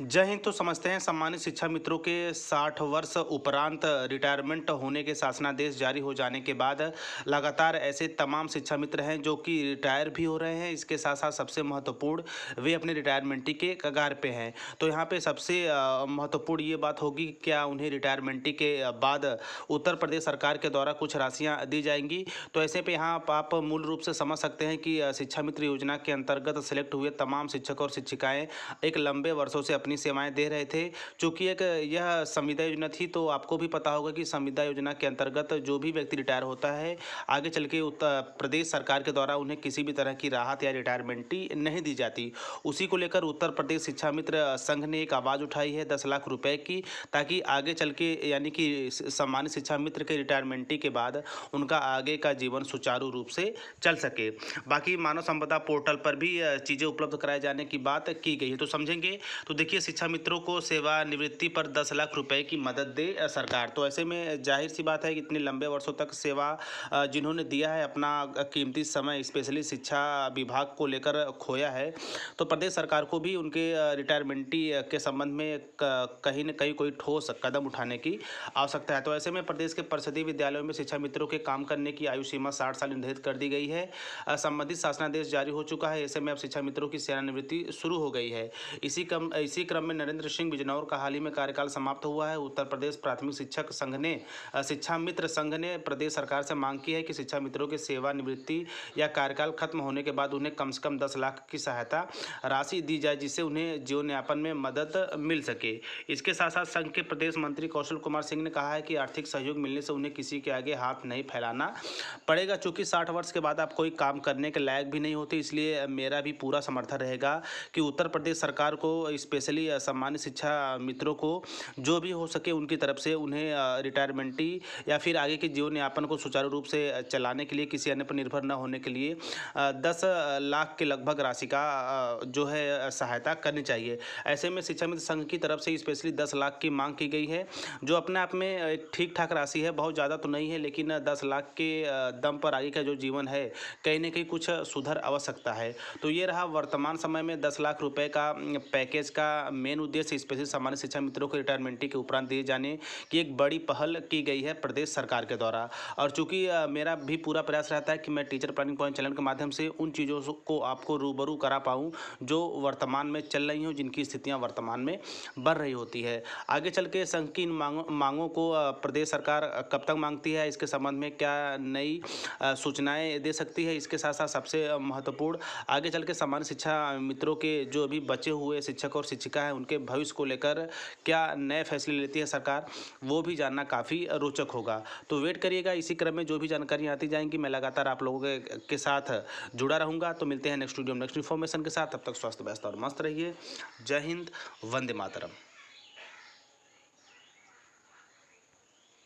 जय हिंद। तो समझते हैं सम्मानित शिक्षा मित्रों के 60 वर्ष उपरांत रिटायरमेंट होने के शासनादेश जारी हो जाने के बाद लगातार ऐसे तमाम शिक्षा मित्र हैं जो कि रिटायर भी हो रहे हैं। इसके साथ साथ सबसे महत्वपूर्ण वे अपने रिटायरमेंटी के कगार पे हैं। तो यहाँ पे सबसे महत्वपूर्ण ये बात होगी कि क्या उन्हें रिटायरमेंटी के बाद उत्तर प्रदेश सरकार के द्वारा कुछ राशियाँ दी जाएंगी। तो ऐसे पे यहाँ आप मूल रूप से समझ सकते हैं कि शिक्षा मित्र योजना के अंतर्गत सेलेक्ट हुए तमाम शिक्षक और शिक्षिकाएँ एक लंबे वर्षों से अपनी सेवाएं दे रहे थे। चूँकि एक यह संविदा योजना थी, तो आपको भी पता होगा कि संविदा योजना के अंतर्गत जो भी व्यक्ति रिटायर होता है, आगे चल के उत्तर प्रदेश सरकार के द्वारा उन्हें किसी भी तरह की राहत या रिटायरमेंटी नहीं दी जाती। उसी को लेकर उत्तर प्रदेश शिक्षा मित्र संघ ने एक आवाज़ उठाई है 10 लाख रुपए की, ताकि आगे चल के यानी कि सम्मानित शिक्षा मित्र के रिटायरमेंटी के बाद उनका आगे का जीवन सुचारू रूप से चल सके। बाकी मानव संपदा पोर्टल पर भी चीज़ें उपलब्ध कराए जाने की बात की गई है। तो समझेंगे। तो देखिए, शिक्षा मित्रों को सेवानिवृत्ति पर 10 लाख रुपए की मदद दे सरकार। तो ऐसे में जाहिर सी बात है कि इतने लंबे वर्षों तक सेवा जिन्होंने दिया है, अपना कीमती समय स्पेशली शिक्षा विभाग को लेकर खोया है, तो प्रदेश सरकार को भी उनके रिटायरमेंटी के संबंध में कहीं न कहीं कोई ठोस कदम उठाने की आवश्यकता है। तो ऐसे में प्रदेश के परिषदीय विद्यालयों में शिक्षा मित्रों के काम करने की आयु सीमा 60 साल निर्धारित कर दी गई है। संबंधित शासनादेश जारी हो चुका है। ऐसे में अब शिक्षा मित्रों की सेवानिवृत्ति शुरू हो गई है। इसी क्रम में नरेंद्र सिंह बिजनौर का हाल ही में कार्यकाल समाप्त हुआ है। उत्तर प्रदेश प्राथमिक शिक्षक संघ ने शिक्षा मित्र संघ ने प्रदेश सरकार से मांग की है कि शिक्षा मित्रों के सेवानिवृत्ति या कार्यकाल खत्म होने के बाद उन्हें कम से कम 10 लाख की सहायता राशि दी जाए, जिससे उन्हें जीवन यापन में मदद मिल सके। इसके साथ साथ संघ के प्रदेश मंत्री कौशल कुमार सिंह ने कहा है कि आर्थिक सहयोग मिलने से उन्हें किसी के आगे हाथ नहीं फैलाना पड़ेगा। चूँकि 60 वर्ष के बाद आप कोई काम करने के लायक भी नहीं होते, इसलिए मेरा भी पूरा समर्थन रहेगा कि उत्तर प्रदेश सरकार को स्पेशली सम्मानित शिक्षा मित्रों को जो भी हो सके उनकी तरफ से उन्हें रिटायरमेंटी या फिर आगे के जीवन यापन को सुचारू रूप से चलाने के लिए, किसी अन्य पर निर्भर न होने के लिए 10 लाख के लगभग राशि का जो है सहायता करनी चाहिए। ऐसे में शिक्षा मित्र संघ की तरफ से स्पेशली 10 लाख की मांग की गई है, जो अपने आप में एक ठीक ठाक राशि है, बहुत ज़्यादा तो नहीं है, लेकिन 10 लाख के दम पर आगे का जो जीवन है कहीं न कहीं कुछ सुधार आवश्यकता है। तो ये रहा वर्तमान समय में 10 लाख रुपए का पैकेज का मेन उद्देश्य स्पेशली सामान्य शिक्षा मित्रों को रिटायरमेंटी के उपरांत दिए जाने की एक बड़ी पहल की गई है प्रदेश सरकार के द्वारा। और चूंकि मेरा भी पूरा प्रयास रहता है कि मैं टीचर प्लानिंग पॉइंट चैनल के माध्यम से उन चीज़ों को आपको रूबरू करा पाऊँ जो वर्तमान में चल रही हों, जिनकी स्थितियाँ वर्तमान में बढ़ रही होती है। आगे चल के संघ की इन मांगों को प्रदेश सरकार कब तक मांगती है, इसके संबंध में क्या नई सूचनाएँ दे सकती है, इसके साथ साथ सबसे महत्वपूर्ण आगे चल के सामान्य शिक्षा मित्रों के जो अभी बचे हुए शिक्षक और शिक्षिका हैं उनके भविष्य को लेकर क्या नए फैसले लेती है सरकार, वो भी जानना काफ़ी रोचक होगा। तो वेट करिएगा। इसी क्रम में जो भी जानकारी आती जाएंगी मैं लगातार आप लोगों के साथ जुड़ा रहूँगा। तो मिलते हैं नेक्स्ट वीडियो में नेक्स्ट इन्फॉर्मेशन के साथ। तब तक स्वस्थ व्यस्त और मस्त रहिए। जय हिंद, वंदे मातरम।